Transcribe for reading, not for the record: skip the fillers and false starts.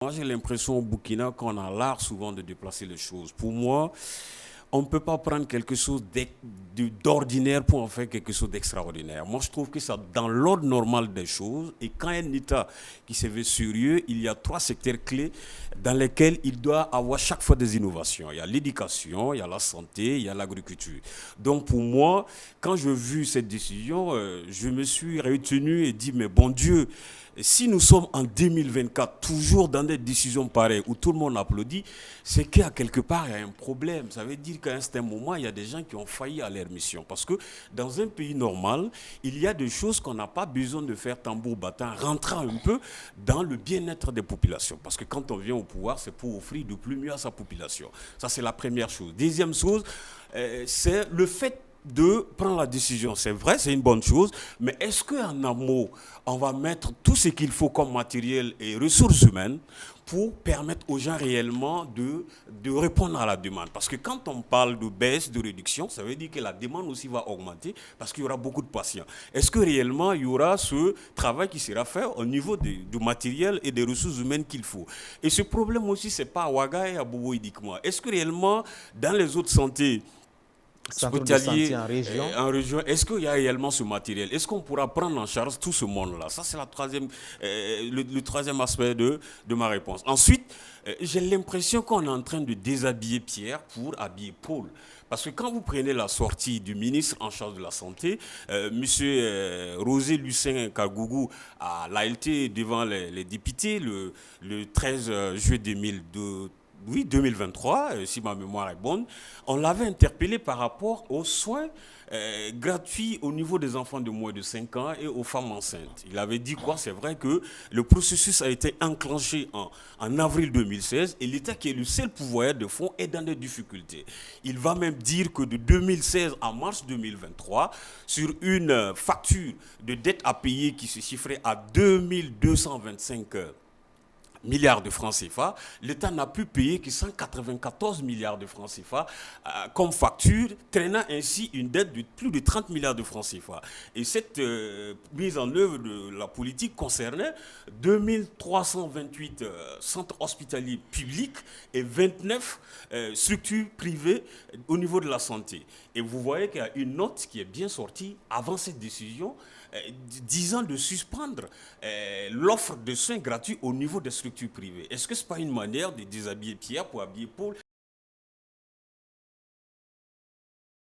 Moi, j'ai l'impression au Burkina qu'on a l'art souvent de déplacer les choses. Pour moi, on ne peut pas prendre quelque chose d'ordinaire pour en faire quelque chose d'extraordinaire. Moi, je trouve que c'est dans l'ordre normal des choses. Et quand un État qui se veut sérieux, il y a trois secteurs clés dans lesquels il doit avoir chaque fois des innovations. Il y a l'éducation, il y a la santé, il y a l'agriculture. Donc, pour moi, quand j'ai vu cette décision, je me suis retenu et dit, mais bon Dieu, si nous sommes en 2024, toujours dans des décisions pareilles où tout le monde applaudit, c'est qu'à quelque part, il y a un problème. Ça veut dire qu'à un certain moment, il y a des gens qui ont failli à leur mission. Parce que dans un pays normal, il y a des choses qu'on n'a pas besoin de faire tambour battant, rentrant un peu dans le bien-être des populations. Parce que quand on vient au pouvoir, c'est pour offrir de plus mieux à sa population. Ça, c'est la première chose. Deuxième chose, c'est le fait de prendre la décision. C'est vrai, c'est une bonne chose, mais est-ce qu'en amont, on va mettre tout ce qu'il faut comme matériel et ressources humaines pour permettre aux gens réellement de répondre à la demande? Parce que quand on parle de baisse, de réduction, ça veut dire que la demande aussi va augmenter parce qu'il y aura beaucoup de patients. Est-ce que réellement il y aura ce travail qui sera fait au niveau du matériel et des ressources humaines qu'il faut? Et ce problème aussi, c'est pas à Ouaga et à Bobo uniquement. Est-ce que réellement, dans les autres santé, Centre de santé hospitalier en région. en région, est-ce qu'il y a réellement ce matériel? Est-ce qu'on pourra prendre en charge tout ce monde-là? Ça, c'est le troisième aspect de ma réponse. Ensuite, j'ai l'impression qu'on est en train de déshabiller Pierre pour habiller Paul. Parce que quand vous prenez la sortie du ministre en charge de la Santé, M. Rosé Lucin Kagougou a été devant les députés le 13 juillet 2002, oui, 2023, si ma mémoire est bonne, on l'avait interpellé par rapport aux soins gratuits au niveau des enfants de moins de 5 ans et aux femmes enceintes. Il avait dit quoi? C'est vrai que le processus a été enclenché en avril 2016 et l'État, qui est le seul pouvoir de fonds, est dans des difficultés. Il va même dire que de 2016 à mars 2023, sur une facture de dette à payer qui se chiffrait à 2225 milliards de francs CFA, l'État n'a pu payer que 194 milliards de francs CFA comme facture, traînant ainsi une dette de plus de 30 milliards de francs CFA. Et cette mise en œuvre de la politique concernait 2328 centres hospitaliers publics et 29 structures privées au niveau de la santé. Et vous voyez qu'il y a une note qui est bien sortie avant cette décision, disant de suspendre l'offre de soins gratuits au niveau des structures privées. Est-ce que ce n'est pas une manière de déshabiller Pierre pour habiller Paul?